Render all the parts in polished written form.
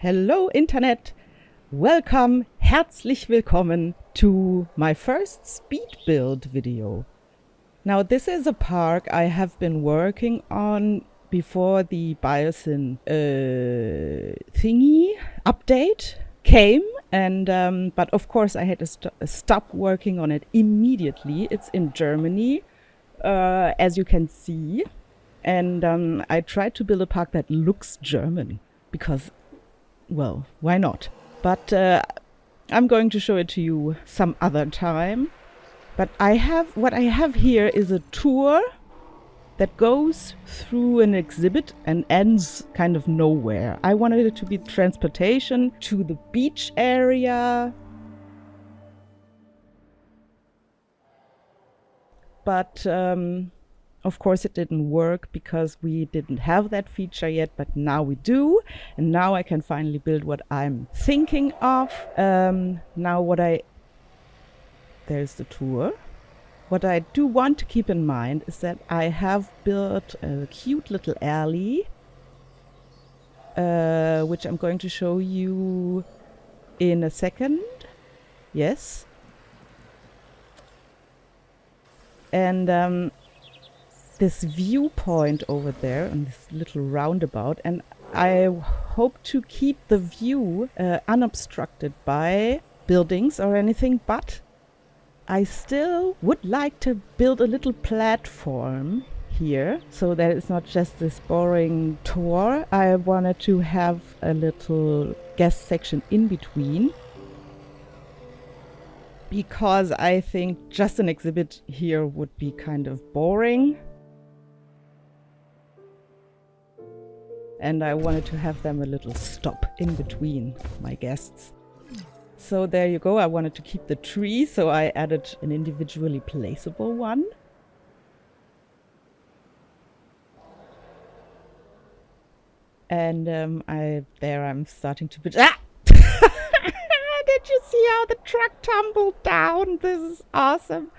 Hello Internet! Welcome, herzlich willkommen to my first speed build video. Now this is a park I have been working on before the Biosyn thingy update came, and but of course I had to stop working on it immediately. It's in Germany, as you can see, and I tried to build a park that looks German because, well, why not? But I'm going to show it to you some other time. But what I have here is a tour that goes through an exhibit and ends kind of nowhere. I wanted it to be transportation to the beach area. But of course it didn't work because we didn't have that feature yet, but now we do. And now I can finally build what I'm thinking of. There's the tour. What I do want to keep in mind is that I have built a cute little alley, which I'm going to show you in a second. Yes. And this viewpoint over there on this little roundabout, and I hope to keep the view unobstructed by buildings or anything, but I still would like to build a little platform here so that it's not just this boring tour. I wanted to have a little guest section in between, because I think just an exhibit here would be kind of boring. And I wanted to have them a little stop in between my guests. So there you go. I wanted to keep the tree, so I added an individually placeable one. And I'm starting to build. Ah! Did you see how the truck tumbled down? This is awesome.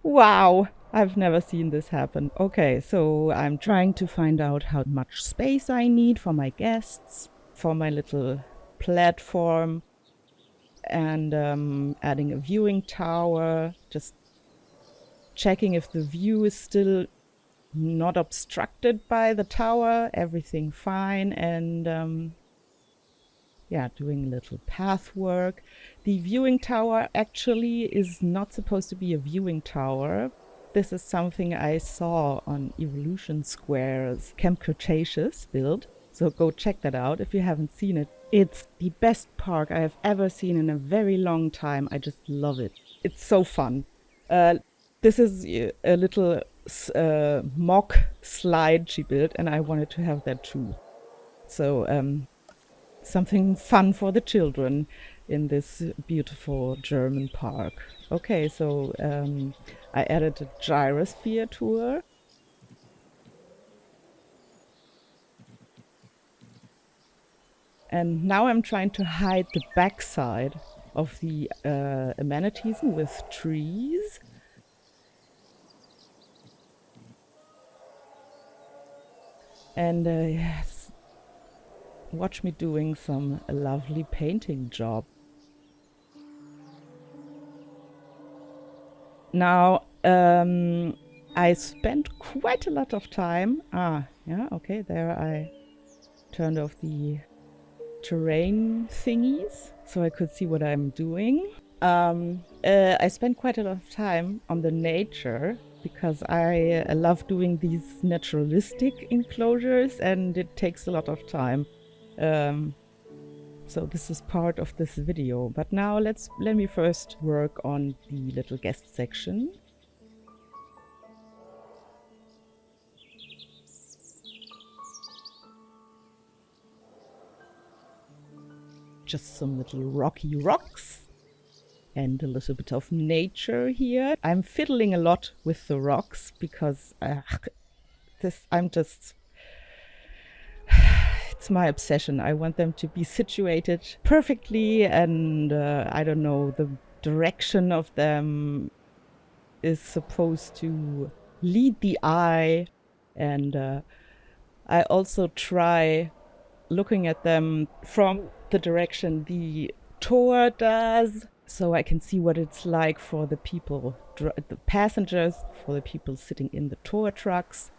Wow. I've never seen this happen. Okay, so I'm trying to find out how much space I need for my guests, for my little platform, and adding a viewing tower, just checking if the view is still not obstructed by the tower, everything fine, and doing a little path work. The viewing tower actually is not supposed to be a viewing tower. This is something I saw on Evolution Square's Camp Cretaceous build, so go check that out if you haven't seen it. It's the best park I have ever seen in a very long time. I just love it. It's so fun. This is a little mock slide she built, and I wanted to have that too. So something fun for the children in this beautiful German park. Okay, so I added a gyrosphere tour. And now I'm trying to hide the backside of the amenities with trees. And yes, watch me doing some lovely painting job. Now, I spent quite a lot of time. There I turned off the terrain thingies so I could see what I'm doing. I spent quite a lot of time on the nature because I love doing these naturalistic enclosures, and it takes a lot of time. So this is part of this video. But now let me first work on the little guest section. Just some little rocky rocks and a little bit of nature here. I'm fiddling a lot with the rocks because it's my obsession. I want them to be situated perfectly, and I don't know, the direction of them is supposed to lead the eye. And I also try looking at them from the direction the tour does, so I can see what it's like for the people, the passengers, for the people sitting in the tour trucks.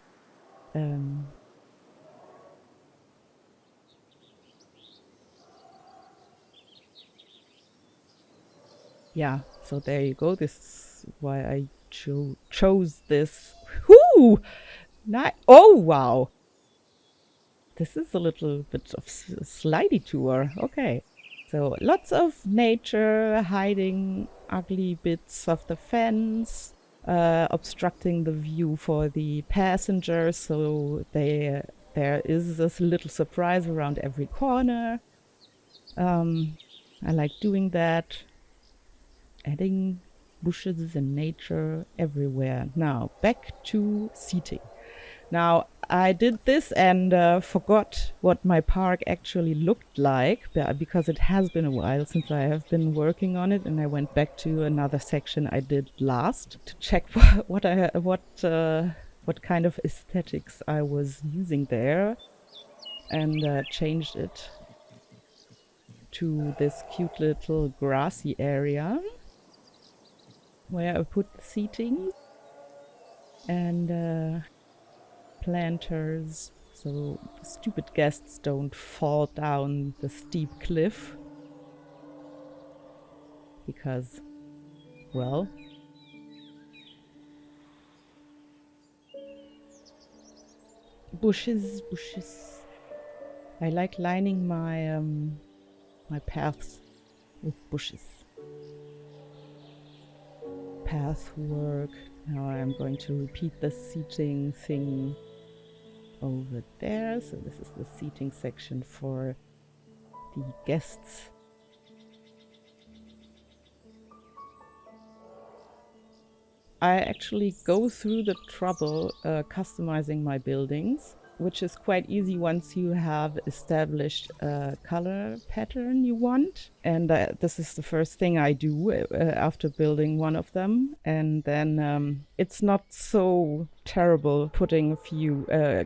Yeah, so there you go. This is why I chose this. Whoo! Oh, wow. This is a little bit of slidey tour. Okay. So lots of nature hiding ugly bits of the fence, obstructing the view for the passengers. So there is this little surprise around every corner. I like doing that. Adding bushes and nature everywhere. Now back to seating. Now I did this and forgot what my park actually looked like because it has been a while since I have been working on it, and I went back to another section I did last to check what kind of aesthetics I was using there, and changed it to this cute little grassy area where I put the seating and planters, so stupid guests don't fall down the steep cliff because, well, bushes. I like lining my paths with bushes. Path work. Now I'm going to repeat the seating thing over there. So this is the seating section for the guests. I actually go through the trouble customizing my buildings, which is quite easy once you have established a color pattern you want. And this is the first thing I do after building one of them. And then it's not so terrible putting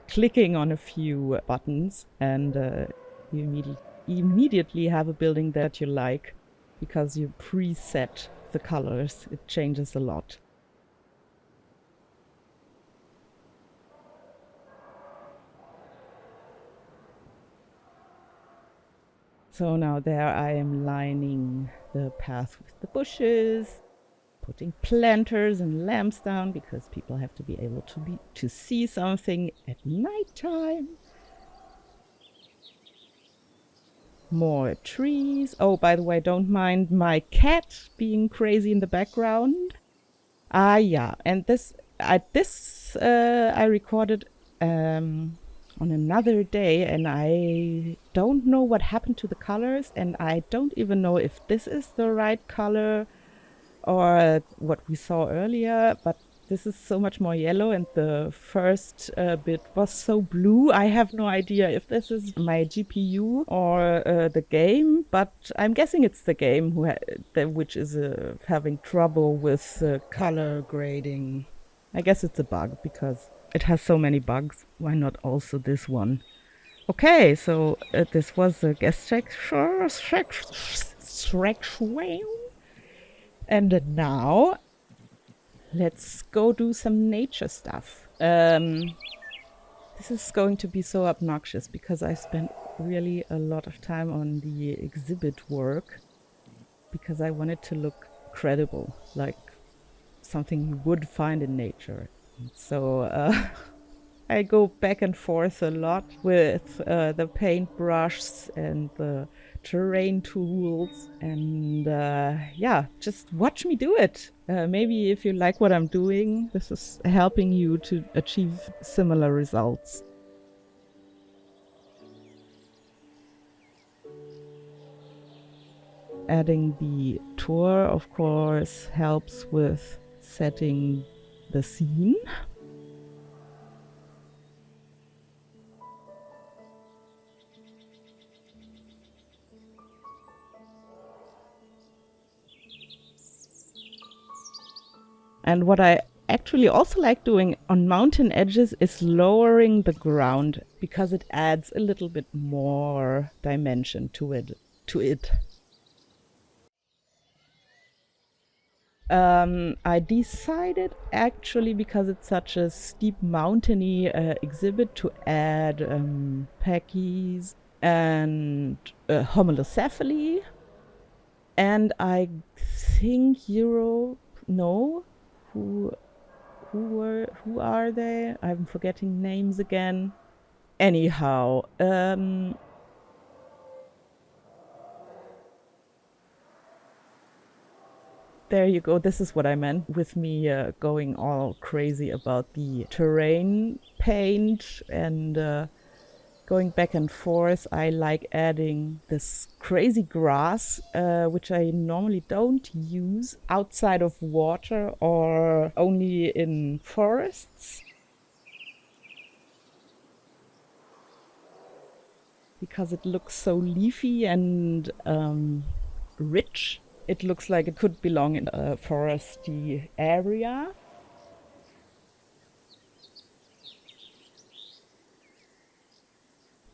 clicking on a few buttons, and you immediately have a building that you like because you preset the colors. It changes a lot. So now there I am lining the path with the bushes, putting planters and lamps down because people have to be able to see something at nighttime. More trees. Oh, by the way, don't mind my cat being crazy in the background. Yeah, and I recorded on another day, and I don't know what happened to the colors, and I don't even know if this is the right color or what we saw earlier, but this is so much more yellow, and the first bit was so blue. I have no idea if this is my GPU or the game, but I'm guessing it's the game which is having trouble with color grading. I guess it's a bug because it has so many bugs. Why not also this one? Okay, so this was a guest section. And now let's go do some nature stuff. This is going to be so obnoxious because I spent really a lot of time on the exhibit work because I wanted to look credible, like something you would find in nature. So I go back and forth a lot with the paintbrushes and the terrain tools, and yeah, just watch me do it. Maybe if you like what I'm doing, this is helping you to achieve similar results. Adding the tour, of course, helps with setting the scene. And what I actually also like doing on mountain edges is lowering the ground because it adds a little bit more dimension to it. I decided actually because it's such a steep mountainy exhibit to add Pachycephalosaurus and Homalocephale, and I think Europe. No, who who are they? I'm forgetting names again. Anyhow, there you go. This is what I meant with me going all crazy about the terrain paint and going back and forth. I like adding this crazy grass, which I normally don't use outside of water or only in forests, because it looks so leafy and rich. It looks like it could belong in a foresty area.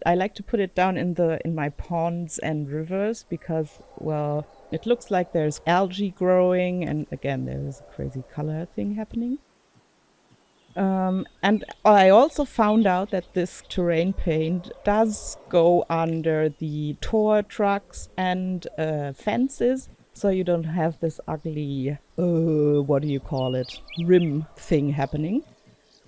I like to put it down in my ponds and rivers because, well, it looks like there's algae growing, and again, there's a crazy color thing happening. And I also found out that this terrain paint does go under the tow trucks and fences, so you don't have this ugly, what do you call it, rim thing happening.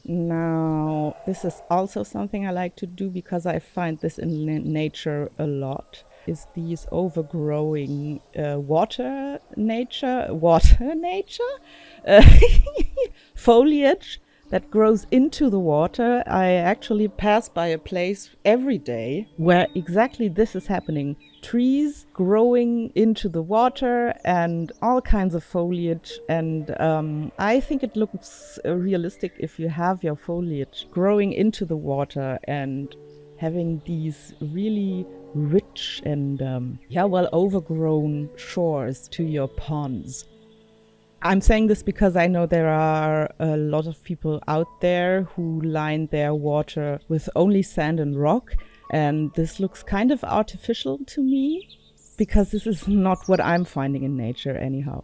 Now, this is also something I like to do because I find this in nature a lot, is these overgrowing water nature foliage that grows into the water. I actually pass by a place every day where exactly this is happening. Trees growing into the water and all kinds of foliage. And I think it looks realistic if you have your foliage growing into the water and having these really rich and, overgrown shores to your ponds. I'm saying this because I know there are a lot of people out there who line their water with only sand and rock, and this looks kind of artificial to me because this is not what I'm finding in nature anyhow.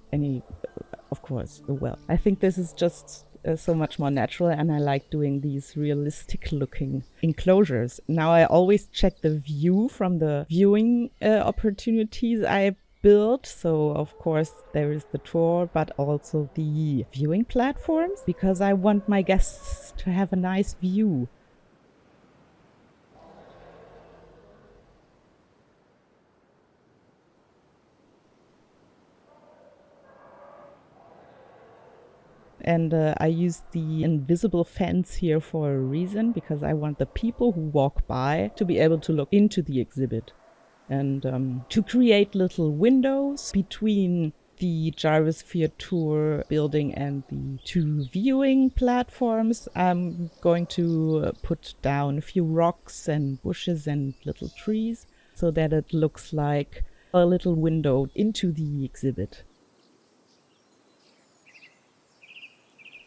Of course, well, I think this is just so much more natural, and I like doing these realistic looking enclosures. Now I always check the view from the viewing opportunities I built. So of course there is the tour, but also the viewing platforms, because I want my guests to have a nice view. And I use the invisible fence here for a reason, because I want the people who walk by to be able to look into the exhibit. And to create little windows between the Gyrosphere Tour building and the two viewing platforms, I'm going to put down a few rocks and bushes and little trees so that it looks like a little window into the exhibit.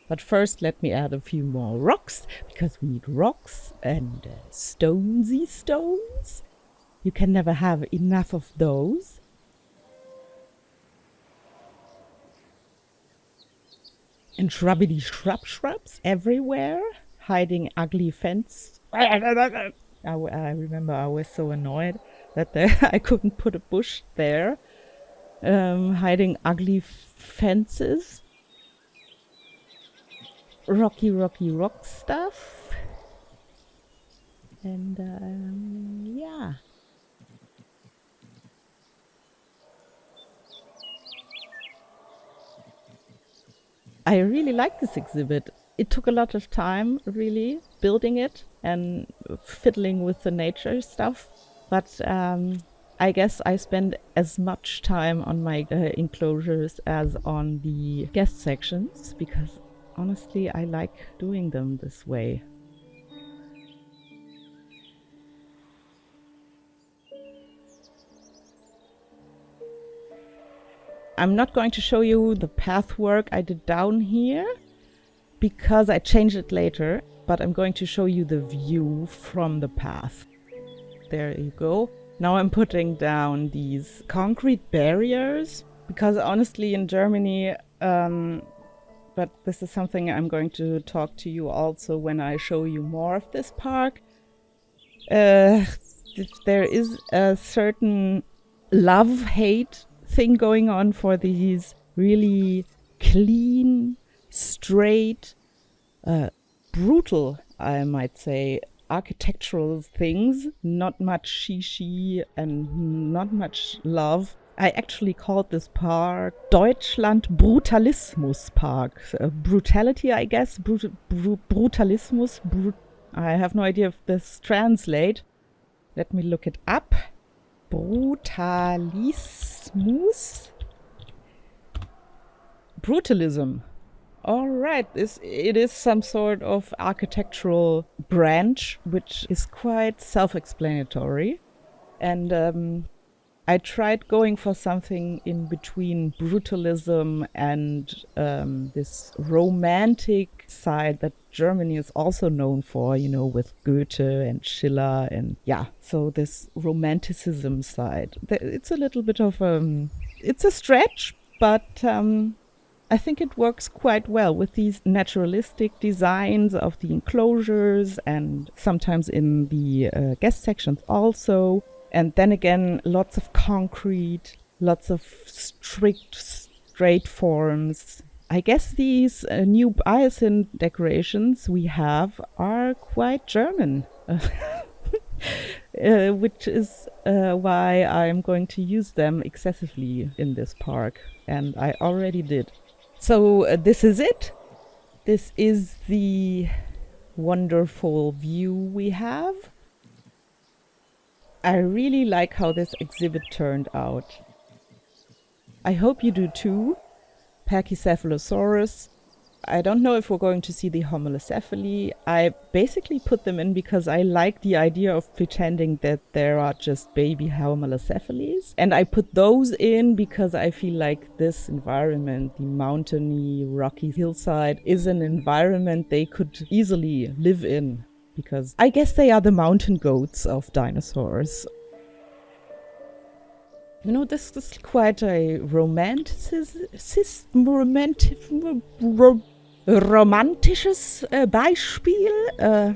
But first, let me add a few more rocks, because we need rocks and stonesy stones. You can never have enough of those. And shrubbity shrubs everywhere, hiding ugly fence. I remember I was so annoyed that I couldn't put a bush there, hiding ugly fences. Rocky rock stuff. And yeah. I really like this exhibit. It took a lot of time, really, building it and fiddling with the nature stuff. But I guess I spend as much time on my enclosures as on the guest sections, because honestly, I like doing them this way. I'm not going to show you the path work I did down here, because I changed it later, but I'm going to show you the view from the path. There you go. Now I'm putting down these concrete barriers because honestly in Germany, but this is something I'm going to talk to you also when I show you more of this park. There is a certain love-hate thing going on for these really clean, straight, brutal, I might say, architectural things. Not much shishi and not much love. I actually called this park Deutschland Brutalismus Park. Brutality, I guess. Brutalismus. I have no idea if this translates. Let me look it up. Brutalismus. Brutalism. All right, it is some sort of architectural branch, which is quite self-explanatory. And I tried going for something in between brutalism and this romantic side that Germany is also known for, you know, with Goethe and Schiller and yeah. So this romanticism side, it's a little bit of it's a stretch, but I think it works quite well with these naturalistic designs of the enclosures and sometimes in the guest sections also. And then again, lots of concrete, lots of strict, straight forms. I guess these new Biosyn decorations we have are quite German, which is why I'm going to use them excessively in this park. And I already did. So this is it. This is the wonderful view we have. I really like how this exhibit turned out. I hope you do too. Pachycephalosaurus. I don't know if we're going to see the Homalocephale. I basically put them in because I like the idea of pretending that there are just baby Homalocephales. And I put those in because I feel like this environment, the mountainy, rocky hillside, is an environment they could easily live in. Because I guess they are the mountain goats of dinosaurs. You know, this is quite a romantisches Beispiel,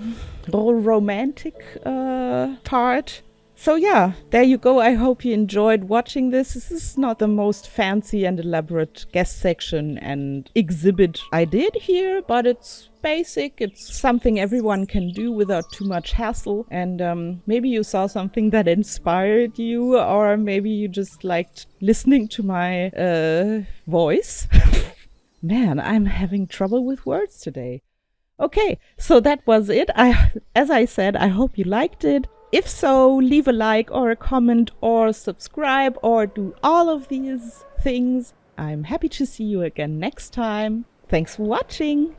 romantic part. So yeah, there you go. I hope you enjoyed watching this. This is not the most fancy and elaborate guest section and exhibit I did here, but it's basic. It's something everyone can do without too much hassle. And maybe you saw something that inspired you, or maybe you just liked listening to my voice. Man, I'm having trouble with words today. Okay, so that was it. As I said, I hope you liked it. If so, leave a like or a comment or subscribe or do all of these things. I'm happy to see you again next time. Thanks for watching.